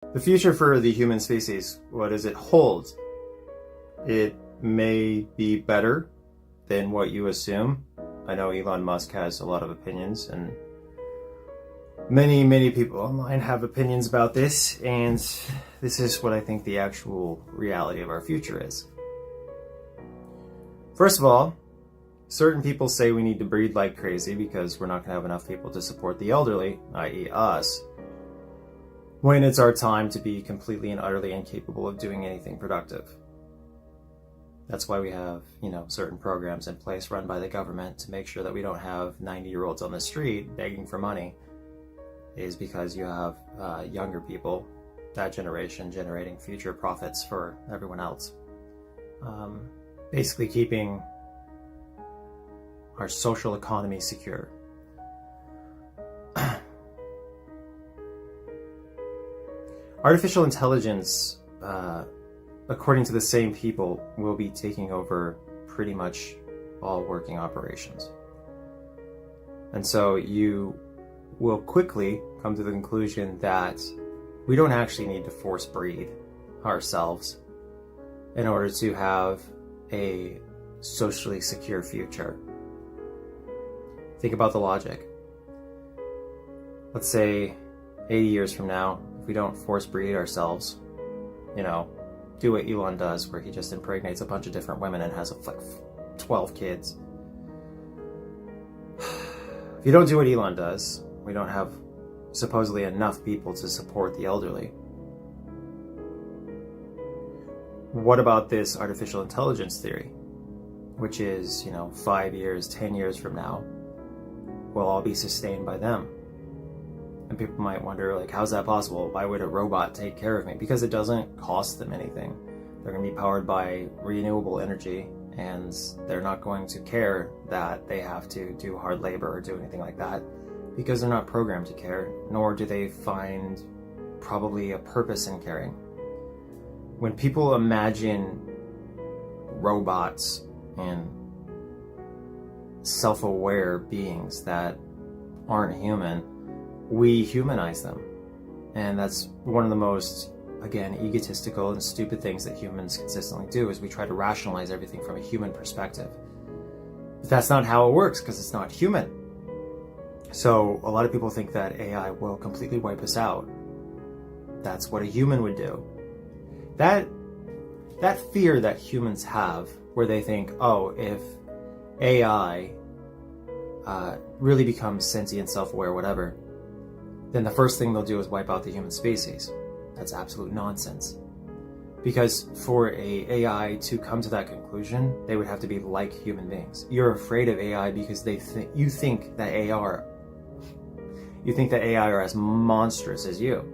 The future for the human species, what does it hold? It may be better than what you assume. I know Elon Musk has a lot of opinions, and many people online have opinions about this, and this is what I think the actual reality of our future is. First of all, certain people say we need to breed like crazy because we're not going to have enough people to support the elderly, i.e. us, when it's our time to be completely and utterly incapable of doing anything productive. That's why we have, certain programs in place run by the government to make sure that we don't have 90-year-olds on the street begging for money, is because you have younger people, that generation, generating future profits for everyone else. Basically keeping our social economy secure. Artificial intelligence, according to the same people, will be taking over pretty much all working operations. And so you will quickly come to the conclusion that we don't actually need to force breed ourselves in order to have a socially secure future. Think about the logic. Let's say 80 years from now, if we don't force breed ourselves, do what Elon does, where he just impregnates a bunch of different women and has like 12 kids. If you don't do what Elon does, we don't have supposedly enough people to support the elderly. What about this artificial intelligence theory, which is, 5 years, 10 years from now, we'll all be sustained by them? And people might wonder, how's that possible? Why would a robot take care of me? Because it doesn't cost them anything. They're going to be powered by renewable energy, and they're not going to care that they have to do hard labor or do anything like that, because they're not programmed to care, nor do they find probably a purpose in caring. When people imagine robots and self-aware beings that aren't human, we humanize them. And that's one of the most, again, egotistical and stupid things that humans consistently do, is we try to rationalize everything from a human perspective. But that's not how it works, because it's not human. So a lot of people think that AI will completely wipe us out. That's what a human would do. That fear that humans have, where they think, if AI really becomes sentient, self-aware, whatever, then the first thing they'll do is wipe out the human species. That's absolute nonsense. Because for a AI to come to that conclusion, they would have to be like human beings. You're afraid of AI because you think that AI are as monstrous as you.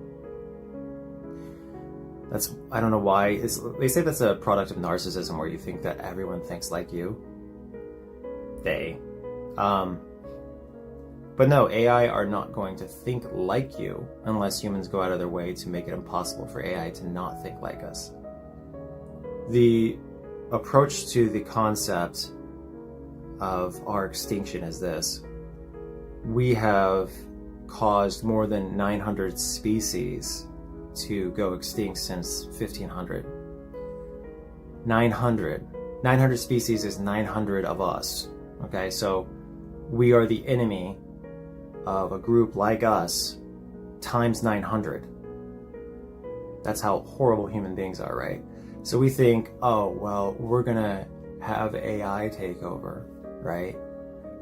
I don't know why. They say that's a product of narcissism, where you think that everyone thinks like you. But no, AI are not going to think like you unless humans go out of their way to make it impossible for AI to not think like us. The approach to the concept of our extinction is this. We have caused more than 900 species to go extinct since 1500. 900 species is 900 of us. Okay, so we are the enemy of a group like us times 900. That's how horrible human beings are, right? So we think, we're gonna have AI take over, right?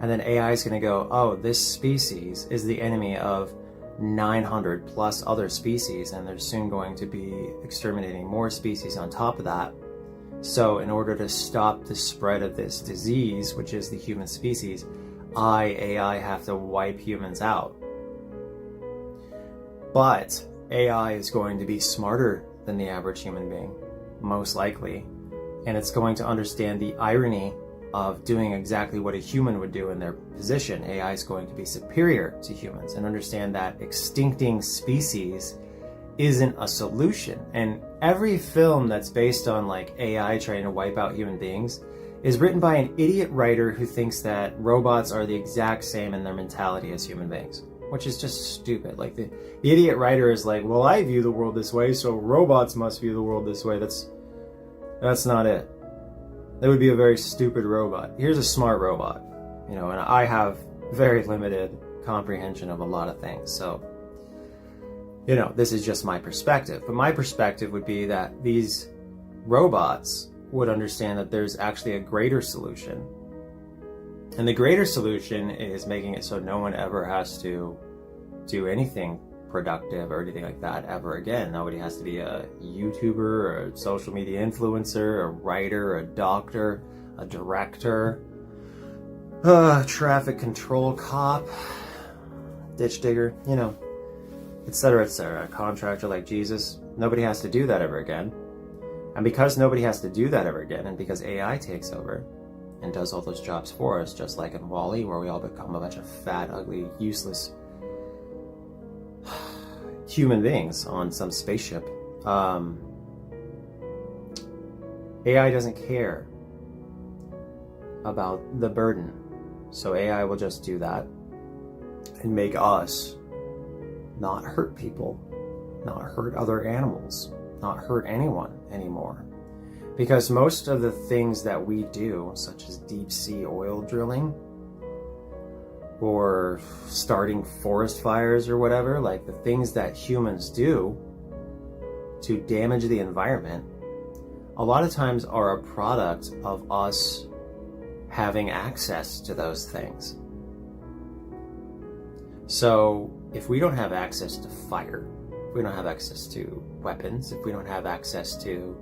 And then AI is gonna go, this species is the enemy of 900 plus other species, and they're soon going to be exterminating more species on top of that. So in order to stop the spread of this disease, which is the human species, AI have to wipe humans out. But AI is going to be smarter than the average human being, most likely. And it's going to understand the irony of doing exactly what a human would do in their position. AI is going to be superior to humans and understand that extincting species isn't a solution. And every film that's based on AI trying to wipe out human beings is written by an idiot writer who thinks that robots are the exact same in their mentality as human beings. which is just stupid. Like the idiot writer is like, well, I view the world this way, so robots must view the world this way. That's not it. That would be a very stupid robot. Here's a smart robot, and I have very limited comprehension of a lot of things. So, this is just my perspective. But my perspective would be that these robots would understand that there's actually a greater solution. And the greater solution is making it so no one ever has to do anything productive or anything like that ever again. Nobody has to be a YouTuber or a social media influencer, a writer, a doctor, a director, traffic control cop, ditch digger, etc., etc. A contractor like Jesus. Nobody has to do that ever again. And because nobody has to do that ever again, and because AI takes over and does all those jobs for us, just like in WALL-E, where we all become a bunch of fat, ugly, useless human beings on some spaceship. AI doesn't care about the burden. So AI will just do that and make us not hurt people, not hurt other animals, not hurt anyone anymore. Because most of the things that we do, such as deep sea oil drilling or starting forest fires or whatever, like the things that humans do to damage the environment, a lot of times are a product of us having access to those things. So if we don't have access to fire, if we don't have access to weapons, if we don't have access to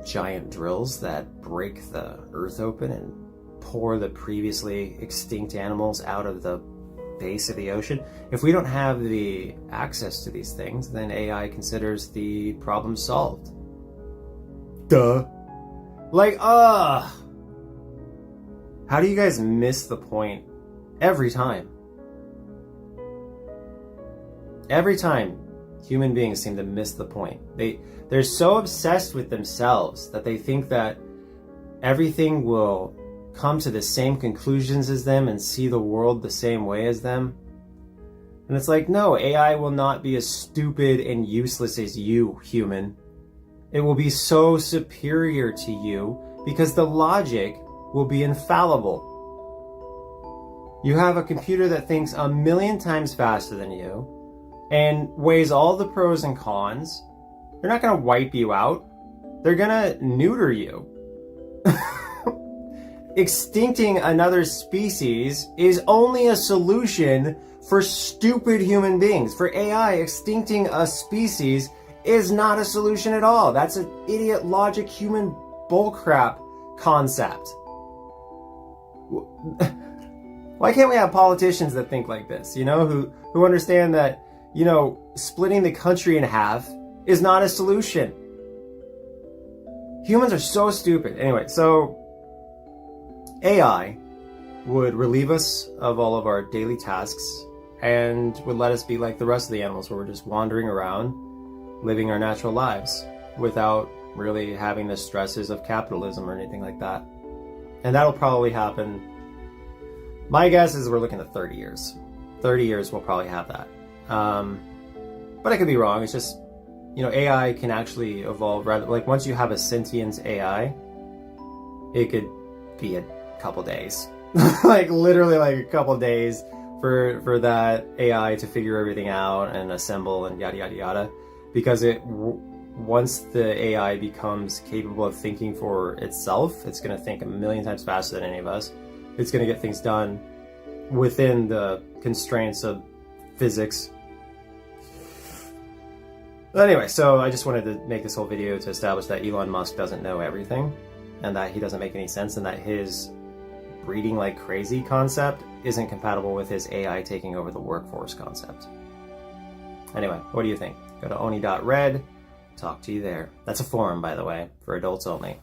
giant drills that break the earth open and pour the previously extinct animals out of the base of the ocean, if we don't have the access to these things, then AI considers the problem solved. Duh. Like, how do you guys miss the point every time? Every time human beings seem to miss the point. They're so obsessed with themselves that they think that everything will come to the same conclusions as them and see the world the same way as them. And it's like, no, AI will not be as stupid and useless as you, human. It will be so superior to you because the logic will be infallible. You have a computer that thinks 1,000,000 times faster than you and weighs all the pros and cons. They're not going to wipe you out. They're going to neuter you. Extincting another species is only a solution for stupid human beings. For AI, extincting a species is not a solution at all. That's an idiot logic human bullcrap concept. Why can't we have politicians that think like this, who understand that, splitting the country in half is not a solution? Humans are so stupid. Anyway, so AI would relieve us of all of our daily tasks and would let us be like the rest of the animals, where we're just wandering around, living our natural lives without really having the stresses of capitalism or anything like that. And that'll probably happen. My guess is we're looking at 30 years. 30 years we'll probably have that. But I could be wrong. It's just, AI can actually evolve rather, like once you have a sentient AI, it could be a couple days. Like literally like a couple days for that AI to figure everything out and assemble and yada yada yada. Because once the AI becomes capable of thinking for itself, it's going to think 1,000,000 times faster than any of us. It's going to get things done within the constraints of physics. But anyway, so I just wanted to make this whole video to establish that Elon Musk doesn't know everything, and that he doesn't make any sense, and that his breeding like crazy concept isn't compatible with his AI taking over the workforce concept. Anyway, what do you think? Go to oni.red, talk to you there. That's a forum, by the way, for adults only.